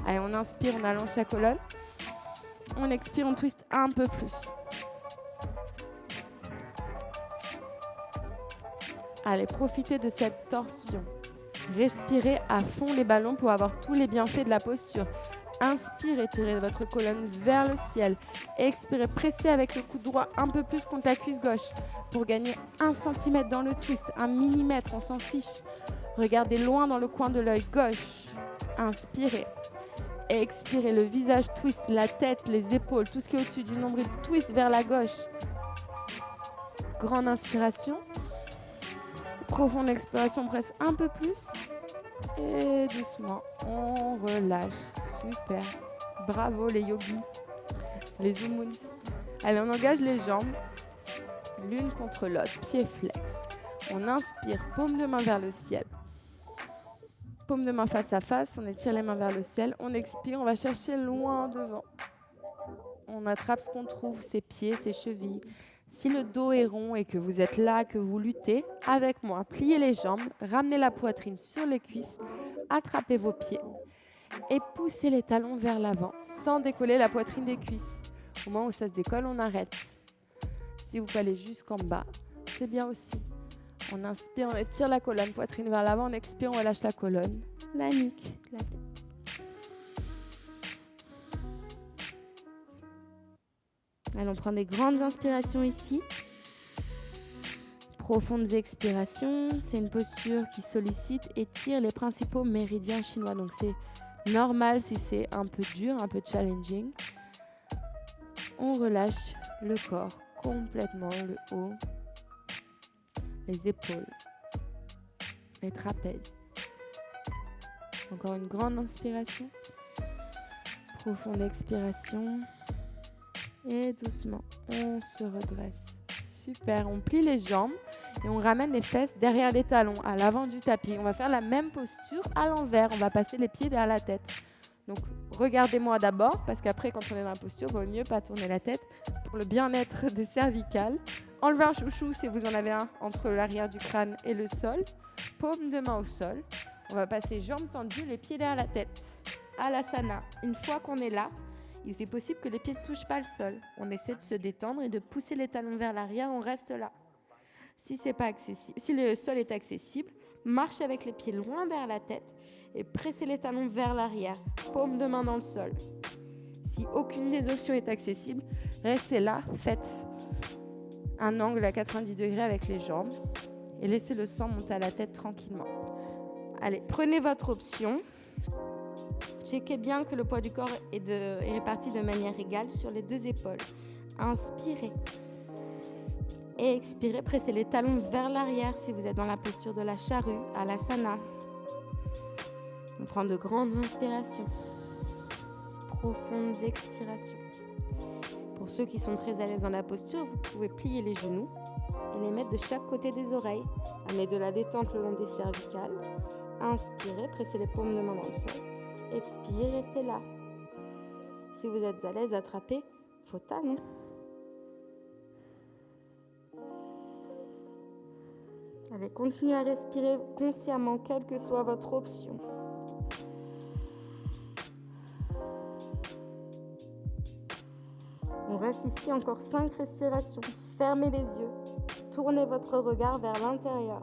Allez, on inspire, on allonge la colonne. On expire, on twiste un peu plus. Allez, profitez de cette torsion. Respirez à fond les ballons pour avoir tous les bienfaits de la posture. Inspirez, tirez votre colonne vers le ciel. Expirez, pressez avec le coude droit un peu plus contre la cuisse gauche pour gagner 1 cm dans le twist, 1 millimètre, on s'en fiche. Regardez loin dans le coin de l'œil gauche. Inspirez. Expirez, le visage twist, la tête, les épaules, tout ce qui est au-dessus du nombril twist vers la gauche. Grande inspiration. Profonde expiration, presse un peu plus. Et doucement, on relâche. Super. Bravo les yogis, les zoomouns. Allez, on engage les jambes l'une contre l'autre, pied flex. On inspire, paume de main vers le ciel. Paume de main face à face, on étire les mains vers le ciel. On expire, on va chercher loin devant. On attrape ce qu'on trouve, ses pieds, ses chevilles. Si le dos est rond et que vous êtes là, que vous luttez, avec moi, pliez les jambes, ramenez la poitrine sur les cuisses, attrapez vos pieds et poussez les talons vers l'avant sans décoller la poitrine des cuisses. Au moment où ça se décolle, on arrête. Si vous pouvez aller jusqu'en bas, c'est bien aussi. On inspire, on étire la colonne, poitrine vers l'avant, on expire, on relâche la colonne, la nuque, la tête. Allons prendre des grandes inspirations ici. Profondes expirations. C'est une posture qui sollicite et tire les principaux méridiens chinois. Donc c'est normal si c'est un peu dur, un peu challenging. On relâche le corps complètement, le haut, les épaules, les trapèzes. Encore une grande inspiration. Profonde expiration. Et doucement, on se redresse. Super, on plie les jambes et on ramène les fesses derrière les talons, à l'avant du tapis. On va faire la même posture à l'envers. On va passer les pieds derrière la tête. Donc, regardez-moi d'abord, parce qu'après, quand on est dans la posture, il vaut mieux pas tourner la tête pour le bien-être des cervicales. Enlevez un chouchou si vous en avez un entre l'arrière du crâne et le sol. Paume de main au sol. On va passer jambes tendues, les pieds derrière la tête. Alasana. Une fois qu'on est là, il est possible que les pieds ne touchent pas le sol. On essaie de se détendre et de pousser les talons vers l'arrière, on reste là. Si c'est pas accessible, si le sol est accessible, marchez avec les pieds loin derrière la tête et pressez les talons vers l'arrière, paume de main dans le sol. Si aucune des options est accessible, restez là, faites un angle à 90 degrés avec les jambes et laissez le sang monter à la tête tranquillement. Allez, prenez votre option. Checkez bien que le poids du corps est réparti de manière égale sur les deux épaules. Inspirez. Et expirez, pressez les talons vers l'arrière si vous êtes dans la posture de la charrue, Alasana. On prend de grandes inspirations. profondes expirations. Pour ceux qui sont très à l'aise dans la posture, vous pouvez plier les genoux et les mettre de chaque côté des oreilles. Amenez de la détente le long des cervicales. Inspirez, pressez les paumes de main dans le sol. Expirez, restez là. Si vous êtes à l'aise, attrapez vos talons. Allez, continuez à respirer consciemment, quelle que soit votre option. On reste ici encore 5 respirations. Fermez les yeux. Tournez votre regard vers l'intérieur.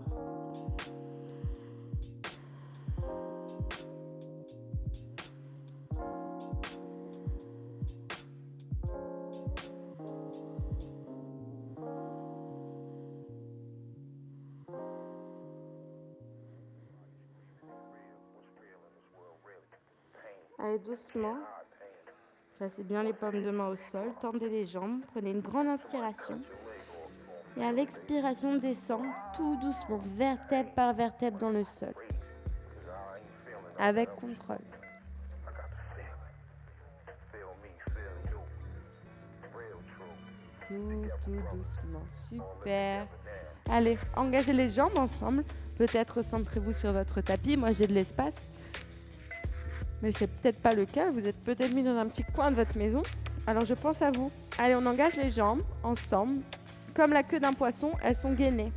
Allez, doucement. Placez bien les paumes de main au sol, tendez les jambes, prenez une grande inspiration. Et à l'expiration, descend tout doucement, vertèbre par vertèbre dans le sol. Avec contrôle. Tout doucement, super. Allez, engagez les jambes ensemble. Peut-être centrez-vous sur votre tapis. Moi, j'ai de l'espace. Mais c'est peut-être pas le cas. Vous êtes peut-être mis dans un petit coin de votre maison. Alors, je pense à vous. Allez, on engage les jambes ensemble. Comme la queue d'un poisson, elles sont gainées.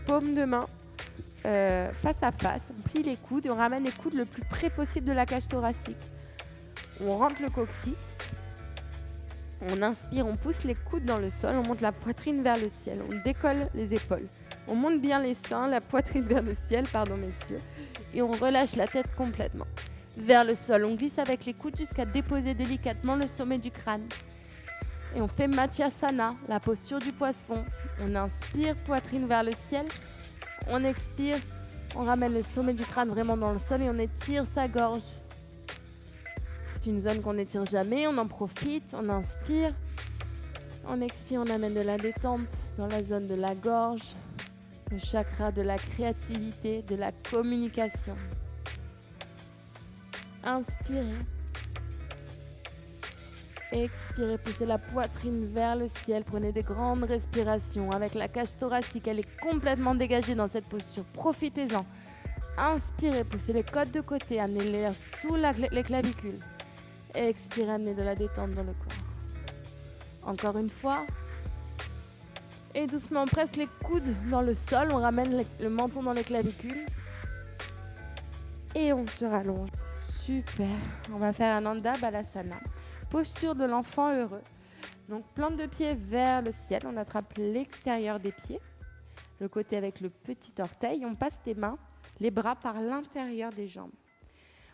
Paume de main face à face. On plie les coudes et on ramène les coudes le plus près possible de la cage thoracique. On rentre le coccyx. On inspire, on pousse les coudes dans le sol. On monte la poitrine vers le ciel. On décolle les épaules. On monte bien les seins, la poitrine vers le ciel, pardon messieurs. Et on relâche la tête complètement. Vers le sol, on glisse avec les coudes jusqu'à déposer délicatement le sommet du crâne. Et on fait Matyasana, la posture du poisson. On inspire, poitrine vers le ciel. On expire, on ramène le sommet du crâne vraiment dans le sol et on étire sa gorge. C'est une zone qu'on n'étire jamais, on en profite, on inspire. On expire, on amène de la détente dans la zone de la gorge, le chakra de la créativité, de la communication. Inspirez. Expirez, poussez la poitrine vers le ciel. Prenez des grandes respirations. Avec la cage thoracique, elle est complètement dégagée dans cette posture. Profitez-en. Inspirez, poussez les côtes de côté. Amenez l'air sous les clavicules. Expirez, amenez de la détente dans le corps. Encore une fois. Et doucement, on presse les coudes dans le sol. On ramène le menton dans les clavicules. Et on se rallonge. Super. On va faire un Anda Balasana. Posture de l'enfant heureux. Donc, plante de pied vers le ciel. On attrape l'extérieur des pieds. Le côté avec le petit orteil. On passe les mains, les bras par l'intérieur des jambes.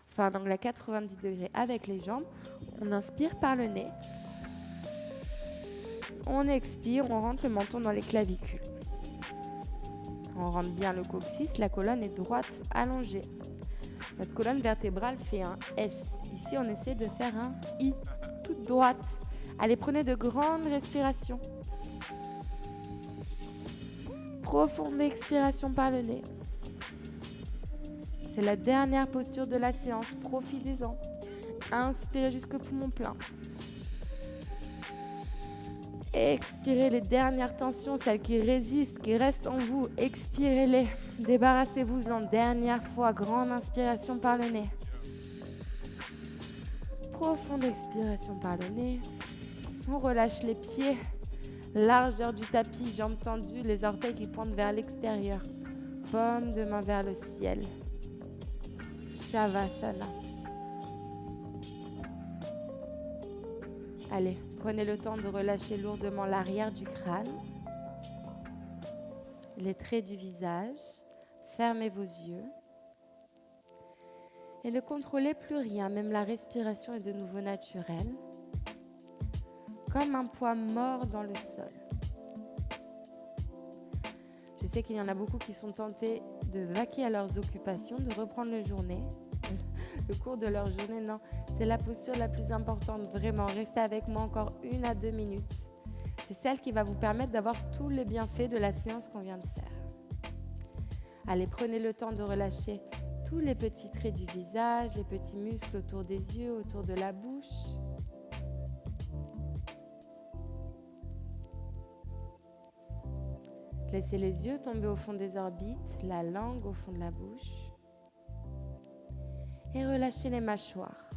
On fait un angle à 90 degrés avec les jambes. On inspire par le nez. On expire, on rentre le menton dans les clavicules. On rentre bien le coccyx. La colonne est droite, allongée. Notre colonne vertébrale fait un S. Ici, on essaie de faire un I, toute droite. Allez, prenez de grandes respirations. Profonde expiration par le nez. C'est la dernière posture de la séance. Profitez-en. Inspirez jusqu'au poumon plein. Expirez les dernières tensions, celles qui résistent, qui restent en vous. Expirez-les. Débarrassez-vous-en. Dernière fois, grande inspiration par le nez. Profonde expiration par le nez. On relâche les pieds. Largeur du tapis, jambes tendues, les orteils qui pointent vers l'extérieur. Paume de main vers le ciel. Shavasana. Allez, prenez le temps de relâcher lourdement l'arrière du crâne, les traits du visage. Fermez vos yeux. Et ne contrôlez plus rien, même la respiration est de nouveau naturelle, comme un poids mort dans le sol. Je sais qu'il y en a beaucoup qui sont tentés de vaquer à leurs occupations, de reprendre le cours de leur journée. Non, c'est la posture la plus importante, vraiment. Restez avec moi encore 1 à 2 minutes. C'est celle qui va vous permettre d'avoir tous les bienfaits de la séance qu'on vient de faire. Allez, prenez le temps de relâcher tous les petits traits du visage, les petits muscles autour des yeux, autour de la bouche. Laissez les yeux tomber au fond des orbites, la langue au fond de la bouche. Et relâchez les mâchoires.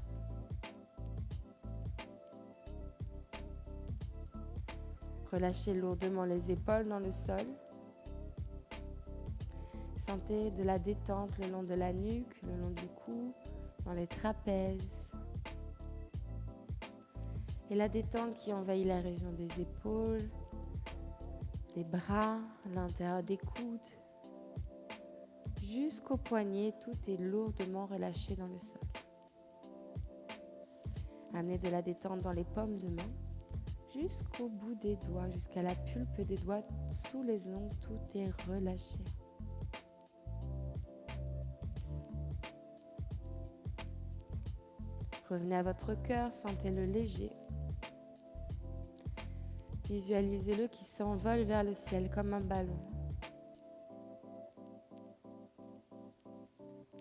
Relâchez lourdement les épaules dans le sol. Sentez de la détente le long de la nuque, le long du cou, dans les trapèzes. Et la détente qui envahit la région des épaules, des bras, l'intérieur des coudes. Jusqu'aux poignets, tout est lourdement relâché dans le sol. Amenez de la détente dans les paumes de main, jusqu'au bout des doigts, jusqu'à la pulpe des doigts, sous les ongles, tout est relâché. Revenez à votre cœur, sentez-le léger. Visualisez-le qui s'envole vers le ciel comme un ballon.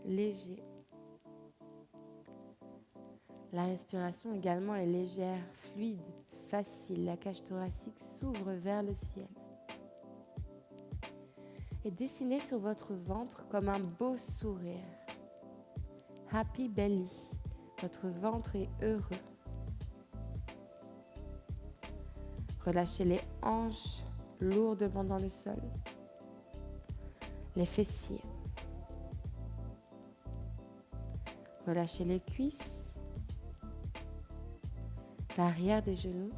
Léger. La respiration également est légère, fluide, facile. La cage thoracique s'ouvre vers le ciel. Et dessinez sur votre ventre comme un beau sourire. Happy belly. Votre ventre est heureux. Relâchez les hanches lourdement dans le sol. Les fessiers. Relâchez les cuisses. L'arrière des genoux.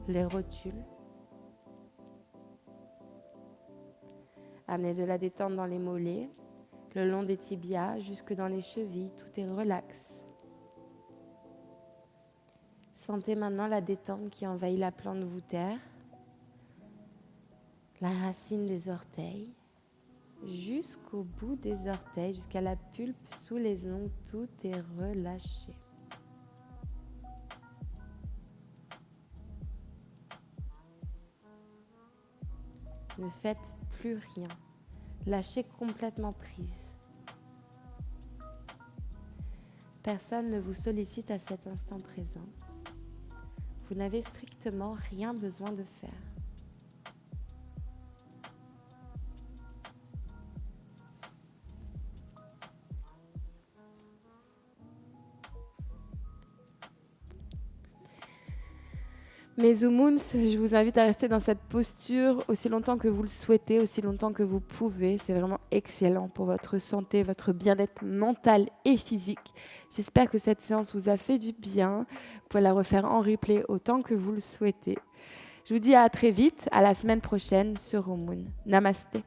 Les rotules. Amenez de la détente dans les mollets. Le long des tibias, jusque dans les chevilles, tout est relax. Sentez maintenant la détente qui envahit la plante voûtaire, la racine des orteils, jusqu'au bout des orteils, jusqu'à la pulpe sous les ongles, tout est relâché. Ne faites plus rien. Lâchez complètement prise. Personne ne vous sollicite à cet instant présent. Vous n'avez strictement rien besoin de faire. Mes Zoomoons, je vous invite à rester dans cette posture aussi longtemps que vous le souhaitez, aussi longtemps que vous pouvez. C'est vraiment excellent pour votre santé, votre bien-être mental et physique. J'espère que cette séance vous a fait du bien. Vous pouvez la refaire en replay autant que vous le souhaitez. Je vous dis à très vite, à la semaine prochaine sur Home Moon. Namasté.